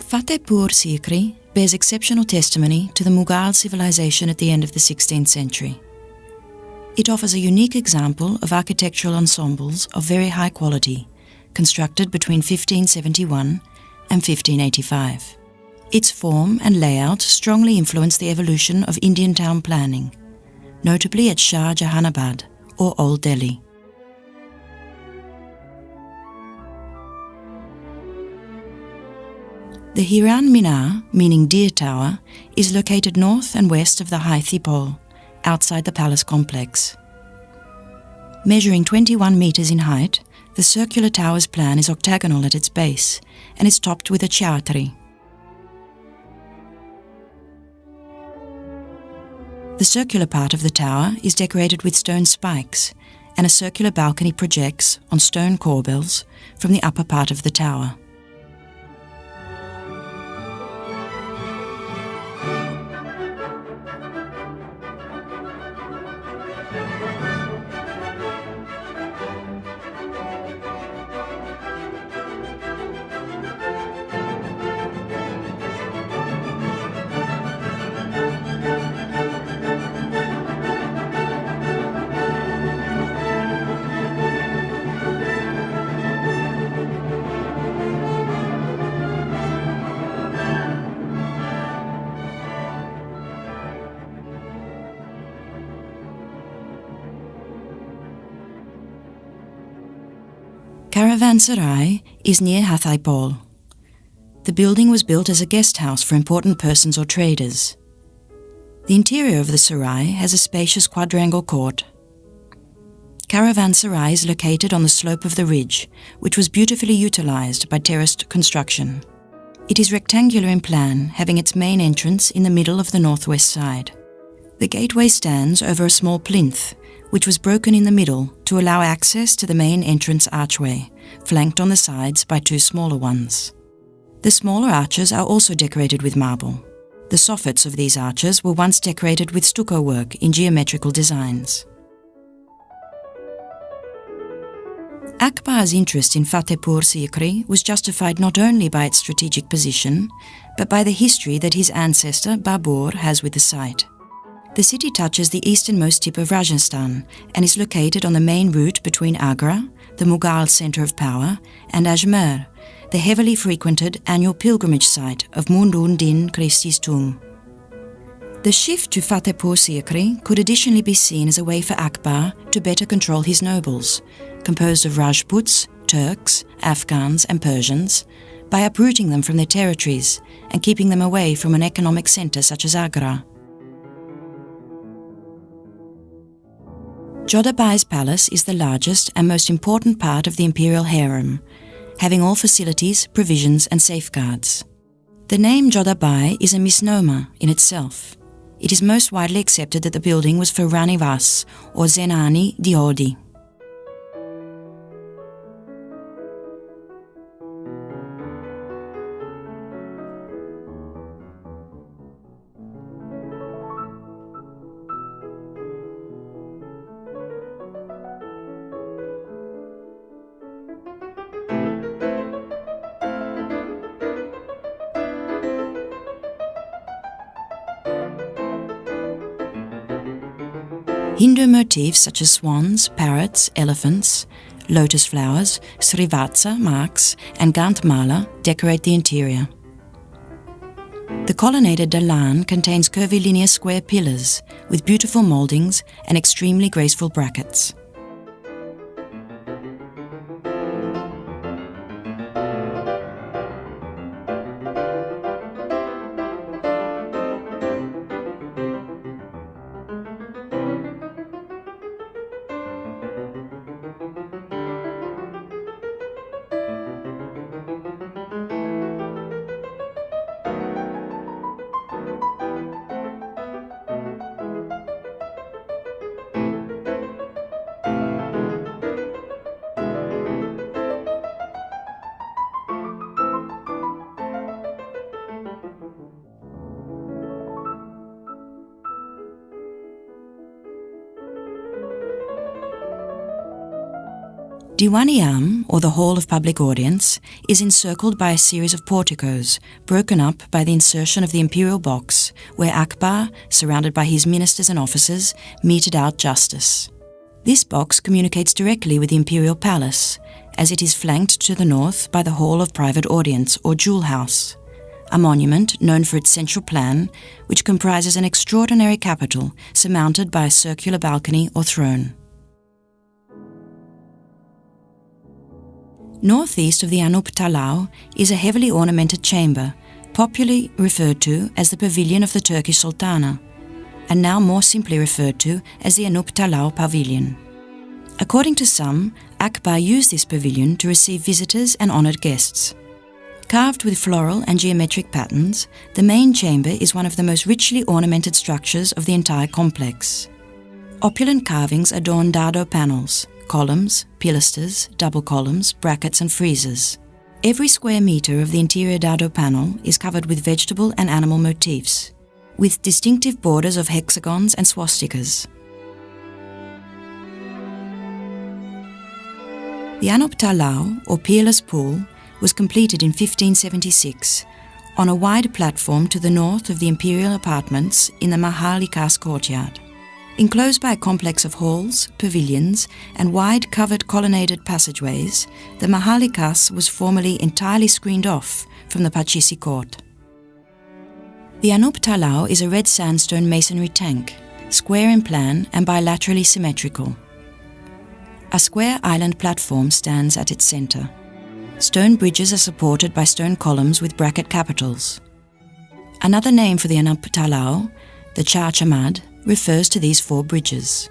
Fatehpur Sikri bears exceptional testimony to the Mughal civilization at the end of the 16th century. It offers a unique example of architectural ensembles of very high quality, constructed between 1571 and 1585. Its form and layout strongly influenced the evolution of Indian town planning, notably at Shah Jahanabad or Old Delhi. The Hiran Minar, meaning Deer Tower, is located north and west of the Haithi Pole, outside the palace complex. Measuring 21 meters in height, the circular tower's plan is octagonal at its base and is topped with a chhatri. The circular part of the tower is decorated with stone spikes, and a circular balcony projects on stone corbels from the upper part of the tower. Caravanserai is near Hathaipol. The building was built as a guest house for important persons or traders. The interior of the sarai has a spacious quadrangle court. Caravanserai is located on the slope of the ridge, which was beautifully utilized by terraced construction. It is rectangular in plan, having its main entrance in the middle of the northwest side. The gateway stands over a small plinth, which was broken in the middle to allow access to the main entrance archway, flanked on the sides by two smaller ones. The smaller arches are also decorated with marble. The soffits of these arches were once decorated with stucco work in geometrical designs. Akbar's interest in Fatehpur Sikri was justified not only by its strategic position, but by the history that his ancestor Babur has with the site. The city touches the easternmost tip of Rajasthan and is located on the main route between Agra, the Mughal centre of power, and Ajmer, the heavily frequented annual pilgrimage site of Mundun Din Christie's tomb. The shift to Fatehpur Sikri could additionally be seen as a way for Akbar to better control his nobles, composed of Rajputs, Turks, Afghans and Persians, by uprooting them from their territories and keeping them away from an economic centre such as Agra. Jodha Bai's palace is the largest and most important part of the imperial harem, having all facilities, provisions and safeguards. The name Jodha Bai is a misnomer in itself. It is most widely accepted that the building was for Rani Vas or Zenani Diodi. Hindu motifs such as swans, parrots, elephants, lotus flowers, srivatsa marks and gantmala decorate the interior. The colonnaded dalan contains curvilinear square pillars with beautiful mouldings and extremely graceful brackets. Diwan-i-Am, or the Hall of Public Audience, is encircled by a series of porticos, broken up by the insertion of the imperial box, where Akbar, surrounded by his ministers and officers, meted out justice. This box communicates directly with the imperial palace, as it is flanked to the north by the Hall of Private Audience, or Jewel House, a monument known for its central plan, which comprises an extraordinary capital surmounted by a circular balcony or throne. Northeast of the Anup Talau is a heavily ornamented chamber, popularly referred to as the Pavilion of the Turkish Sultana, and now more simply referred to as the Anup Talau Pavilion. According to some, Akbar used this pavilion to receive visitors and honoured guests. Carved with floral and geometric patterns, the main chamber is one of the most richly ornamented structures of the entire complex. Opulent carvings adorn dado panels, columns, pilasters, double columns, brackets and friezes. Every square metre of the interior dado panel is covered with vegetable and animal motifs, with distinctive borders of hexagons and swastikas. The Anup Talau, or Peerless Pool, was completed in 1576 on a wide platform to the north of the imperial apartments in the Mahal-i-Kas courtyard. Enclosed by a complex of halls, pavilions and wide covered colonnaded passageways, the Mahal-i-Kas was formerly entirely screened off from the Pachisi court. The Anup Talau is a red sandstone masonry tank, square in plan and bilaterally symmetrical. A square island platform stands at its centre. Stone bridges are supported by stone columns with bracket capitals. Another name for the Anup Talau, the Char Chamad, refers to these four bridges.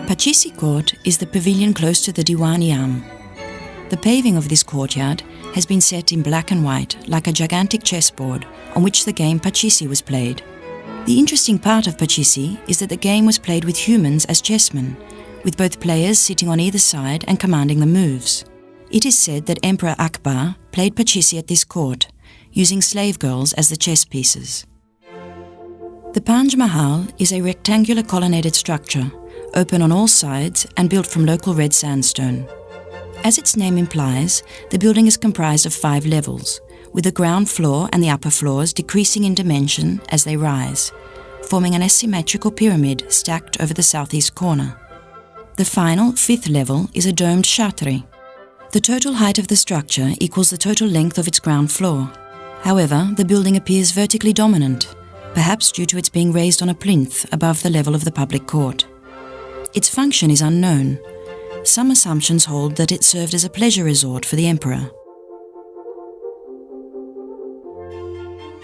Pachisi Court is the pavilion close to the Diwan-i-Am. The paving of this courtyard has been set in black and white like a gigantic chessboard on which the game Pachisi was played. The interesting part of Pachisi is that the game was played with humans as chessmen, with both players sitting on either side and commanding the moves. It is said that Emperor Akbar played Pachisi at this court, using slave girls as the chess pieces. The Panj Mahal is a rectangular colonnaded structure, open on all sides and built from local red sandstone. As its name implies, the building is comprised of 5 levels, with the ground floor and the upper floors decreasing in dimension as they rise, forming an asymmetrical pyramid stacked over the southeast corner. The final, 5th level is a domed shatri. The total height of the structure equals the total length of its ground floor. However, the building appears vertically dominant, perhaps due to its being raised on a plinth above the level of the public court. Its function is unknown. Some assumptions hold that it served as a pleasure resort for the emperor.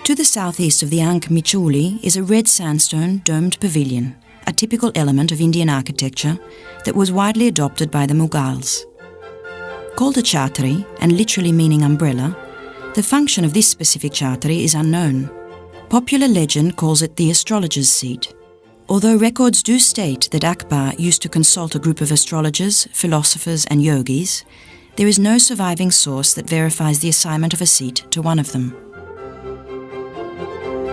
To the southeast of the Ankh Michuli is a red sandstone domed pavilion, a typical element of Indian architecture that was widely adopted by the Mughals. Called a chhatri and literally meaning umbrella, the function of this specific chhatri is unknown. Popular legend calls it the astrologer's seat. Although records do state that Akbar used to consult a group of astrologers, philosophers and yogis, there is no surviving source that verifies the assignment of a seat to one of them.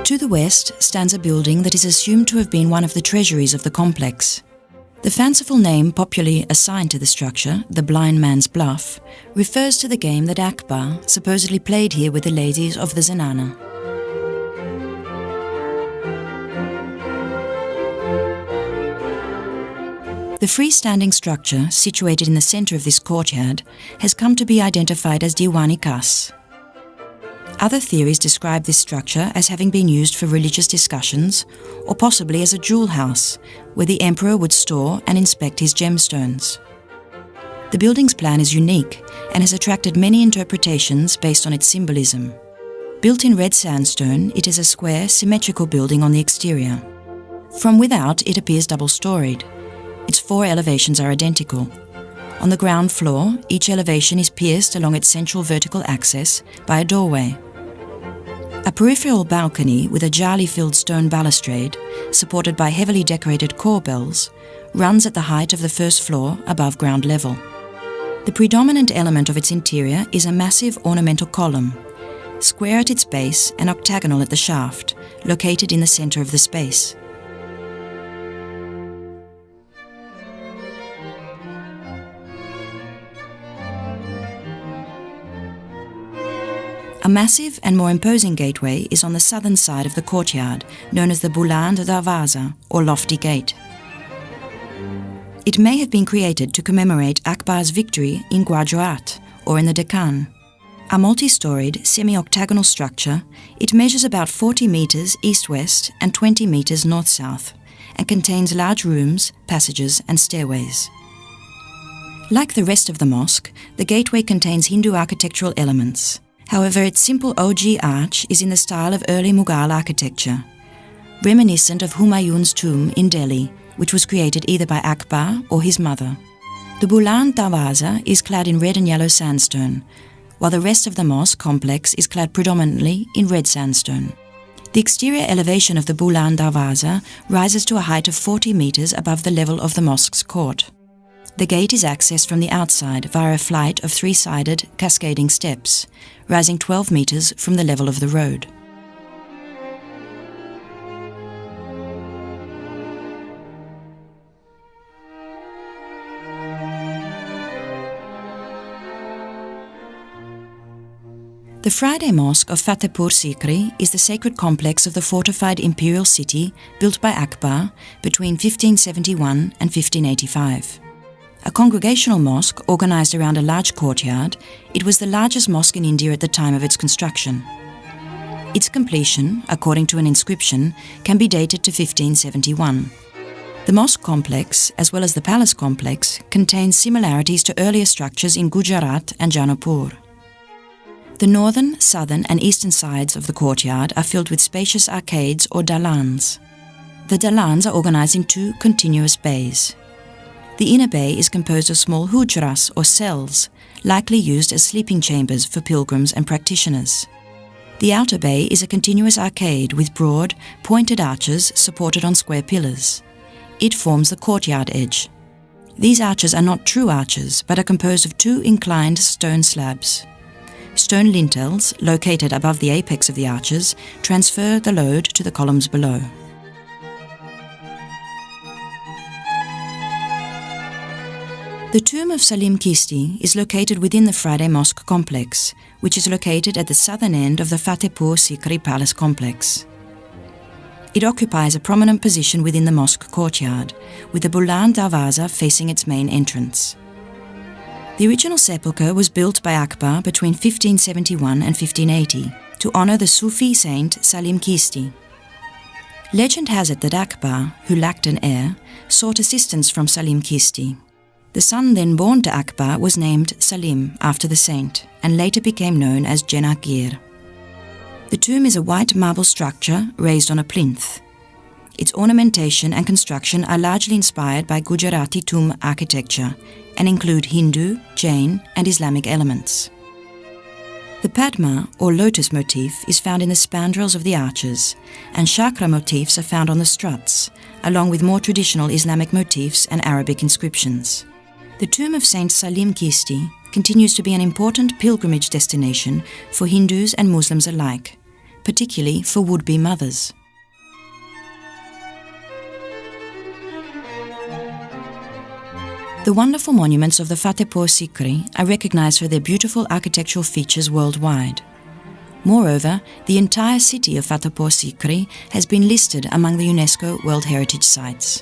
To the west stands a building that is assumed to have been one of the treasuries of the complex. The fanciful name popularly assigned to the structure, the Blind Man's Bluff, refers to the game that Akbar supposedly played here with the ladies of the Zenana. The freestanding structure, situated in the centre of this courtyard, has come to be identified as Diwan-i-Kas. Other theories describe this structure as having been used for religious discussions, or possibly as a jewel house, where the emperor would store and inspect his gemstones. The building's plan is unique and has attracted many interpretations based on its symbolism. Built in red sandstone, it is a square, symmetrical building on the exterior. From without, it appears double-storied. Its 4 elevations are identical. On the ground floor, each elevation is pierced along its central vertical axis by a doorway. A peripheral balcony with a jali-filled stone balustrade, supported by heavily decorated corbels, runs at the height of the first floor above ground level. The predominant element of its interior is a massive ornamental column, square at its base and octagonal at the shaft, located in the center of the space. A massive and more imposing gateway is on the southern side of the courtyard, known as the Buland Darwaza, or Lofty Gate. It may have been created to commemorate Akbar's victory in Gujarat, or in the Deccan. A multi-storied, semi-octagonal structure, it measures about 40 metres east-west and 20 metres north-south, and contains large rooms, passages and stairways. Like the rest of the mosque, the gateway contains Hindu architectural elements. However, its simple ogee arch is in the style of early Mughal architecture, reminiscent of Humayun's tomb in Delhi, which was created either by Akbar or his mother. The Buland Darwaza is clad in red and yellow sandstone, while the rest of the mosque complex is clad predominantly in red sandstone. The exterior elevation of the Buland Darwaza rises to a height of 40 metres above the level of the mosque's court. The gate is accessed from the outside via a flight of 3-sided, cascading steps, rising 12 metres from the level of the road. The Friday Mosque of Fatehpur Sikri is the sacred complex of the fortified imperial city built by Akbar between 1571 and 1585. A congregational mosque organised around a large courtyard, it was the largest mosque in India at the time of its construction. Its completion, according to an inscription, can be dated to 1571. The mosque complex, as well as the palace complex, contains similarities to earlier structures in Gujarat and Janapur. The northern, southern and eastern sides of the courtyard are filled with spacious arcades or dalans. The dalans are organised in 2 continuous bays. The inner bay is composed of small hujras or cells, likely used as sleeping chambers for pilgrims and practitioners. The outer bay is a continuous arcade with broad, pointed arches supported on square pillars. It forms the courtyard edge. These arches are not true arches, but are composed of 2 inclined stone slabs. Stone lintels, located above the apex of the arches, transfer the load to the columns below. The tomb of Salim Kisti is located within the Friday Mosque complex, which is located at the southern end of the Fatehpur Sikri Palace complex. It occupies a prominent position within the mosque courtyard, with the Buland Darwaza facing its main entrance. The original sepulchre was built by Akbar between 1571 and 1580 to honour the Sufi saint Salim Kisti. Legend has it that Akbar, who lacked an heir, sought assistance from Salim Kisti. The son then born to Akbar was named Salim after the saint and later became known as Jenakgir. The tomb is a white marble structure raised on a plinth. Its ornamentation and construction are largely inspired by Gujarati tomb architecture and include Hindu, Jain and Islamic elements. The Padma or lotus motif is found in the spandrels of the arches, and chakra motifs are found on the struts, along with more traditional Islamic motifs and Arabic inscriptions. The tomb of Saint Salim Kisti continues to be an important pilgrimage destination for Hindus and Muslims alike, particularly for would-be mothers. The wonderful monuments of the Fatehpur Sikri are recognized for their beautiful architectural features worldwide. Moreover, the entire city of Fatehpur Sikri has been listed among the UNESCO World Heritage Sites.